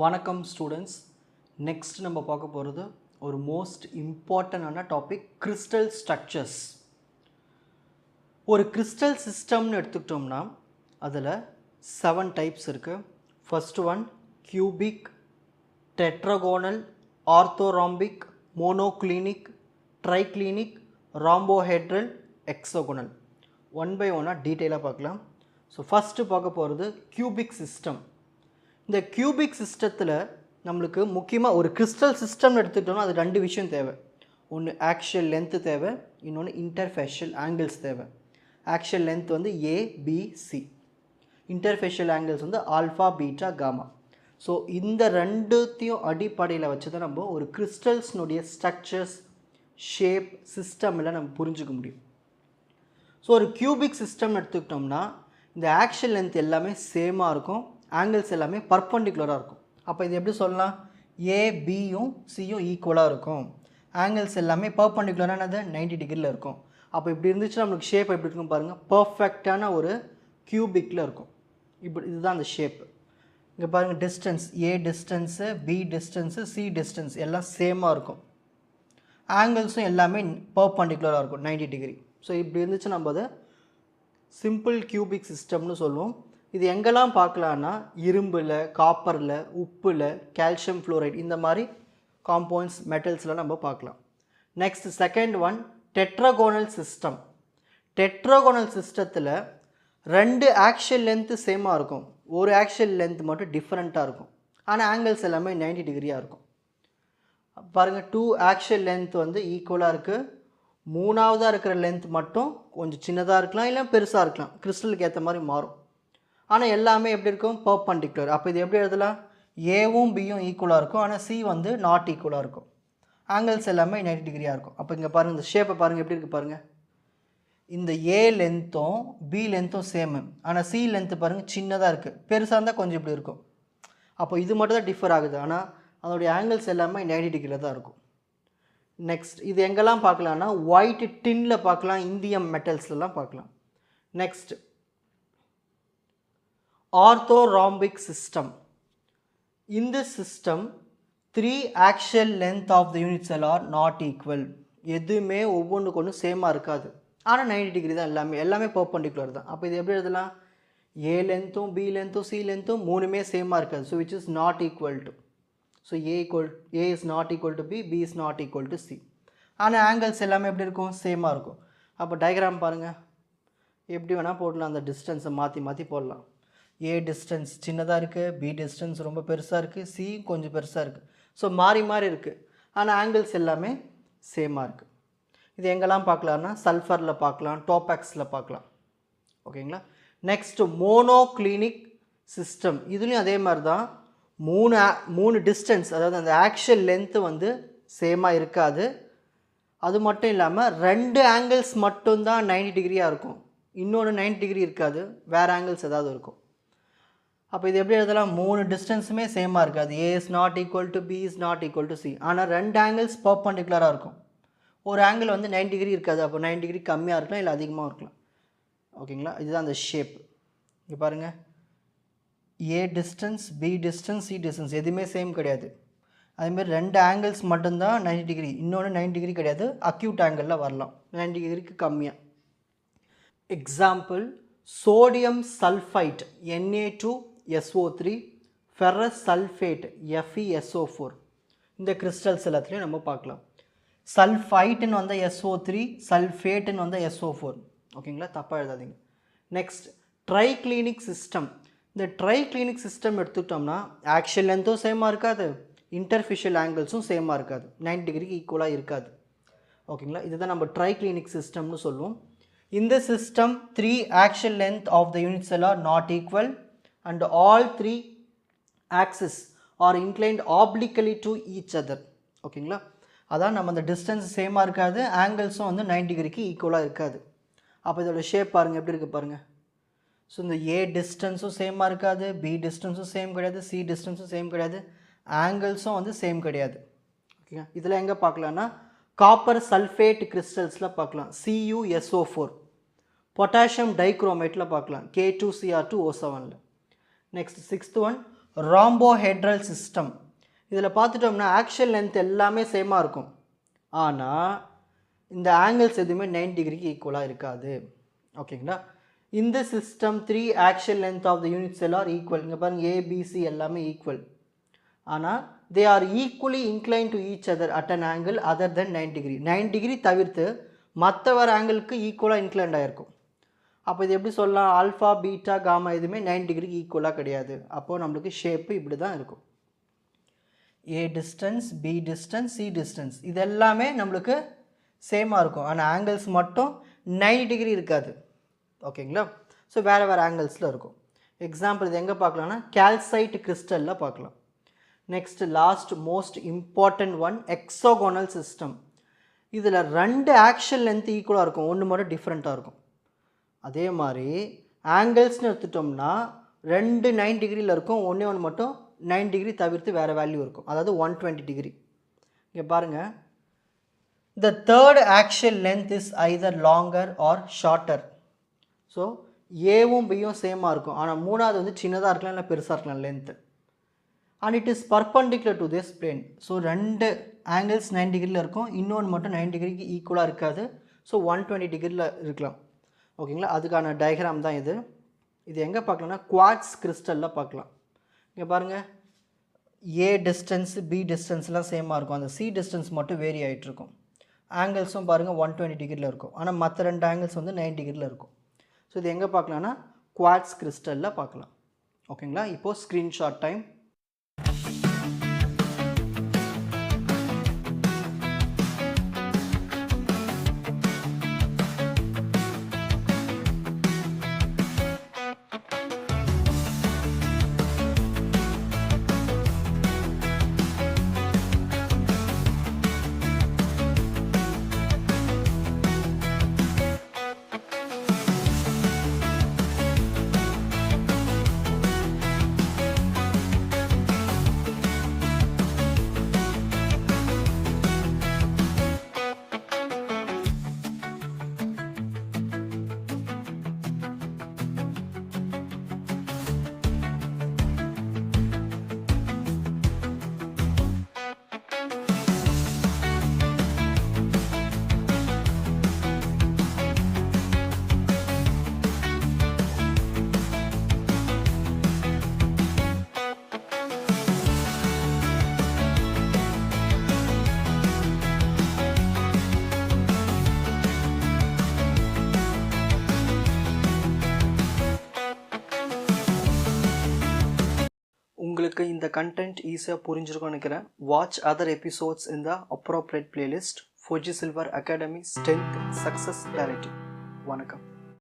வணக்கம் students. Next நம்ம பார்க்க போகிறது ஒரு மோஸ்ட் இம்பார்ட்டண்டான டாபிக், கிறிஸ்டல் ஸ்ட்ரக்சர்ஸ். ஒரு கிறிஸ்டல் சிஸ்டம்னு எடுத்துக்கிட்டோம்னா அதில் 7 டைப்ஸ் இருக்குது. First one cubic, tetragonal, orthorhombic, monoclinic, triclinic, rhombohedral, hexagonal. One by ஒன்னாக டீட்டெயிலாக பார்க்கலாம். ஸோ ஃபஸ்ட்டு பார்க்க போகிறது கியூபிக் சிஸ்டம். இந்த கியூபிக் சிஸ்டத்தில் நம்மளுக்கு முக்கியமாக ஒரு கிறிஸ்டல் சிஸ்டம் எடுத்துக்கிட்டோம்னா அது 2 விஷயம் தேவை. ஒன்று ஆக்சியல் லென்த்து தேவை, இன்னொன்று இன்டர்ஃபேஷியல் ஆங்கிள்ஸ் தேவை. ஆக்சியல் லென்த் வந்து ஏபிசி, இன்டர்ஃபேஷியல் ஆங்கிள்ஸ் வந்து ஆல்ஃபா பீட்டா காமா. ஸோ இந்த ரெண்டுத்தையும் அடிப்படையில் வச்சு தான் நம்ம ஒரு கிறிஸ்டல்ஸ்னுடைய ஸ்ட்ரக்சர்ஸ், ஷேப், சிஸ்டமில் நம்ம புரிஞ்சுக்க முடியும். ஸோ ஒரு கியூபிக் சிஸ்டம் எடுத்துக்கிட்டோம்னா இந்த ஆக்சியல் லென்த் எல்லாமே சேமாக இருக்கும், ஆங்கிள்ஸ் எல்லாமே பர்பண்டிகுலராக இருக்கும். அப்போ இது எப்படி சொல்லலாம்? ஏபியும் சியும் ஈக்குவலாக இருக்கும், ஆங்கிள்ஸ் எல்லாமே பர்பண்டிகுலரானது 90 டிகிரியில் இருக்கும். அப்போ இப்படி இருந்துச்சுன்னா நம்மளுக்கு ஷேப் எப்படி இருக்கும் பாருங்கள், பர்ஃபெக்டான ஒரு கியூபிக்கில் இருக்கும். இப்படி இதுதான் அந்த ஷேப்பு. இங்கே பாருங்கள், distance A distance, B distance, C distance எல்லாம் சேமாக இருக்கும், ஆங்கிள்ஸும் எல்லாமே பர்பண்டிகுலராக இருக்கும் 90 டிகிரி. ஸோ இப்படி இருந்துச்சு நம்ம அதை சிம்பிள் கியூபிக் சிஸ்டம்னு சொல்லுவோம். இது எங்கெல்லாம் பார்க்கலான்னா இரும்பில், காப்பரில், உப்பில், கால்சியம் ஃப்ளோரைட் இந்த மாதிரி காம்பவுண்ட்ஸ், மெட்டல்ஸில் நம்ம பார்க்கலாம். Next second one tetragonal system. Tetragonal சிஸ்டத்தில் 2 ஆக்சியல் லென்த்து சேமாக இருக்கும், ஒரு ஆக்சியல் லென்த் மட்டும் டிஃப்ரெண்ட்டாக இருக்கும், ஆனால் ஆங்கிள்ஸ் எல்லாமே 90 டிகிரியாக இருக்கும். பாருங்கள், 2 ஆக்சியல் லென்த் வந்து ஈக்குவலாக இருக்குது, மூணாவதாக இருக்கிற லென்த் மட்டும் கொஞ்சம் சின்னதாக இருக்கலாம், இல்லை பெருசாக இருக்கலாம், கிறிஸ்டலுக்கு ஏற்ற மாதிரி மாறும். ஆனால் எல்லாமே எப்படி இருக்கும்? பர்பண்டிகுலர். அப்போ இது எப்படி எழுதலாம்? ஏவும் பியும் ஈக்குவலாக இருக்கும், ஆனால் சி வந்து நாட் ஈக்குவலாக இருக்கும், ஆங்கிள்ஸ் எல்லாமே 90 டிகிரியாக இருக்கும். அப்போ இங்கே பாருங்கள், இந்த ஷேப்பை பாருங்கள் எப்படி இருக்குது பாருங்கள். இந்த ஏ லென்த்தும் பி லென்த்தும் சேமு, ஆனால் சி லென்த்து பாருங்கள் சின்னதாக இருக்குது, பெருசாக இருந்தால் கொஞ்சம் இப்படி இருக்கும். அப்போ இது மட்டும் தான் டிஃபர் ஆகுது, ஆனால் அதோடைய ஆங்கிள்ஸ் எல்லாமே 90 டிகிரியில் தான் இருக்கும். நெக்ஸ்ட் இது எங்கெல்லாம் பார்க்கலான்னா ஒயிட் டின்னில் பார்க்கலாம், இந்தியம் மெட்டல்ஸ்லாம் பார்க்கலாம். Next orthorhombic system. In this system 3 axial length of the unit cell are not equal. எதுவுமே ஒவ்வொன்றுக்கு ஒன்று சேமாக இருக்காது, ஆனால் 90 டிகிரி தான் எல்லாமே பர்பண்டிகுலர் தான். அப்போ இது எப்படி எழுதலாம்? ஏ லென்த்தும் பி லென்த்தும் சி லென்த்தும் மூணுமே சேமாக இருக்காது. So which is not equal to, so A is not equal to B is not equal to C. ஆனால் ஆங்கிள்ஸ் எல்லாமே எப்படி இருக்கும்? சேமாக இருக்கும். அப்போ டயக்ராம் பாருங்கள், எப்படி வேணால் போடலாம், அந்த டிஸ்டன்ஸை மாற்றி மாற்றி போடலாம். ஏ டிஸ்டன்ஸ் சின்னதாக இருக்குது, பி டிஸ்டன்ஸ் ரொம்ப பெருசாக இருக்குது, சி கொஞ்சம் பெருசாக இருக்குது. ஸோ மாறி மாறி இருக்குது, ஆனால் ஆங்கிள்ஸ் எல்லாமே சேமாக இருக்குது. இது எங்கெல்லாம் பார்க்கலான்னா சல்ஃபரில் பார்க்கலாம், டோபாக்ஸில் பார்க்கலாம். ஓகேங்களா? Next monoclinic system. இதுலேயும் அதே மாதிரி தான், மூணு டிஸ்டன்ஸ், அதாவது அந்த ஆக்சியல் லென்த்து வந்து சேமாக இருக்காது. அது மட்டும் இல்லாமல் 2 ஆங்கிள்ஸ் மட்டும்தான் 90 டிகிரியாக இருக்கும், இன்னொன்று 90 டிகிரி இருக்காது, வேறு ஆங்கிள்ஸ் ஏதாவது இருக்கும். அப்போ இது எப்படி எழுதலாம்? 3 டிஸ்டன்ஸுமே சேமாக இருக்காது, A is not equal to B is not equal to C, ஆனால் 2 ஆங்கிள்ஸ் பர்பண்டிகுலராக இருக்கும். ஒரு ஆங்கிள் வந்து 90 டிகிரி இருக்காது, அப்போ 90 டிகிரி கம்மியாக இருக்கலாம், இல்லை அதிகமாக இருக்கலாம். ஓகேங்களா? இதுதான் அந்த ஷேப். இங்கே பாருங்கள், A distance, B distance, C distance எதுவுமே சேம் கிடையாது. அதேமாதிரி 2 ஆங்கிள்ஸ் மட்டும்தான் 90 டிகிரி, இன்னொன்று 90 டிகிரி கிடையாது, அக்யூட் ஆங்கிளில் வரலாம், 90 டிகிரிக்கு கம்மியாக. Example, sodium sulphide Na2SO3, ferrous sulphate FeSO4. இந்த கிறிஸ்டல்ஸ் எல்லாத்துலேயும் நம்ம பார்க்கலாம். சல்ஃபைட்டுன்னு வந்தால் SO3, சல்ஃபேட்டுன்னு வந்தால் SO4. ஓகேங்களா? தப்பாக எழுதாதீங்க. Next triclinic system. இந்த ட்ரைக்ளினிக் சிஸ்டம் எடுத்துக்கிட்டோம்னா ஆக்சியல் லென்த்தும் சேமாக இருக்காது, இன்டர்ஃபிஷியல் ஆங்கிள்ஸும் சேமாக இருக்காது, 90 டிகிரிக்கு ஈக்குவலாக இருக்காது. ஓகேங்களா? இதுதான் நம்ம ட்ரைக்ளினிக் சிஸ்டம்னு சொல்லுவோம். In this system 3 axial length of the unit cell are not equal and all 3 axes are inclined obliquely to each other. ஓகேங்களா? அதான் நம்ம அந்த டிஸ்டன்ஸ் சேமாக இருக்காது, ஆங்கிள்ஸும் வந்து 90 டிகிரிக்கு ஈக்குவலாக இருக்காது. அப்போ இதோட ஷேப் பாருங்கள் எப்படி இருக்குது பாருங்கள். ஸோ இந்த ஏ டிஸ்டன்ஸும் சேமாக இருக்காது, பி டிஸ்டன்ஸும் சேம் கிடையாது, சி டிஸ்டன்ஸும் சேம் கிடையாது, ஆங்கிள்ஸும் வந்து சேம் கிடையாது. ஓகேங்களா? இதில் எங்கே பார்க்கலான்னா காப்பர் சல்ஃபேட் கிறிஸ்டல்ஸில் பார்க்கலாம், CuSO4. பொட்டாசியம் டைக்ரோமேட்டில் பார்க்கலாம், K2Cr2O7. Next 6th one rhombohedral system. இதில் பார்த்துட்டோம்னா ஆக்ஷன் லென்த் எல்லாமே சேமாக இருக்கும், ஆனால் இந்த ஆங்கிள்ஸ் எதுவுமே 90 டிகிரிக்கு ஈக்குவலாக இருக்காது. ஓகேங்களா. இந்த system 3 action length of the unit cell are equal. இங்கே பாருங்கள் ஏபிசி எல்லாமே ஈக்குவல், ஆனால் they are equally inclined to each other at an angle other than 90 degree. 90 degree தவிர்த்து மற்றவர் ஆங்கிளுக்கு ஈக்குவலாக இன்க்ளைண்ட் ஆகிருக்கும். அப்போ இது எப்படி சொல்லலாம், ஆல்ஃபா பீட்டா காமா எதுவுமே 90 டிகிரிக்கு ஈக்குவலாக கிடையாது. அப்போது நம்மளுக்கு ஷேப்பு இப்படி தான் இருக்கும். A distance, B distance, C distance இது எல்லாமே நம்மளுக்கு சேமாக இருக்கும், ஆனால் ஆங்கிள்ஸ் மட்டும் 90 டிகிரி இருக்காது. ஓகேங்களா. ஸோ வேறு வேறு ஆங்கிள்ஸில் இருக்கும். எக்ஸாம்பிள் இது எங்கே பார்க்கலாம்னா கால்சைட் கிறிஸ்டலில் பார்க்கலாம். Next last most important one hexagonal system. இதில் 2 ஆக்ஷன் லென்த் ஈக்குவலாக இருக்கும், ஒன்று மட்டும் டிஃப்ரெண்ட்டாக இருக்கும். அதே மாதிரி ஆங்கிள்ஸ்னு எடுத்துட்டோம்னா 2 90 டிகிரியில் இருக்கும், ஒன்று மட்டும் 90 டிகிரி தவிர்த்து வேறு வேல்யூ இருக்கும், அதாவது 120 டிகிரி. இங்கே பாருங்கள், the third axial length is either longer or shorter. So ஏவும் பியும் சேமாக இருக்கும், ஆனால் மூணாவது வந்து சின்னதாக இருக்கலாம் இல்லை பெருசாக இருக்கலாம் length. And it is perpendicular to this plane. So 2 angles 90 டிகிரியில் இருக்கும், இன்னொன்று மட்டும் 90 டிகிரிக்கு ஈக்குவலாக இருக்காது. ஸோ 120 டிகிரியில் இருக்கலாம். ஓகேங்களா. அதுக்கான டயக்ராம் தான் இது. இது எங்கே பார்க்கலாம்னா குவார்ட்ஸ் கிறிஸ்டலில் பார்க்கலாம். இங்கே பாருங்கள், ஏ டிஸ்டன்ஸ் பி டிஸ்டன்ஸ்லாம் சேமாக இருக்கும், அந்த சி டிஸ்டன்ஸ் மட்டும் வேரி ஆகிட்டுருக்கும். ஆங்கிள்ஸும் பாருங்கள் 120 டிகிரியில் இருக்கும், ஆனால் மற்ற 2 ஆங்கிள்ஸ் வந்து 90 டிகிரியில் இருக்கும். ஸோ இது எங்கே பார்க்கலாம்னா குவார்ட்ஸ் கிறிஸ்டலில் பார்க்கலாம். ஓகேங்களா. இப்போது ஸ்க்ரீன்ஷாட் டைம். உங்களுக்கு இந்த கண்டென்ட் ஈஸியாக புரிஞ்சிருக்கும்னு நினைக்கிறேன். வாட்ச் அதர் எபிசோட்ஸ் இன் த appropriate playlist. Fuji silver academy strength success directive. வணக்கம்.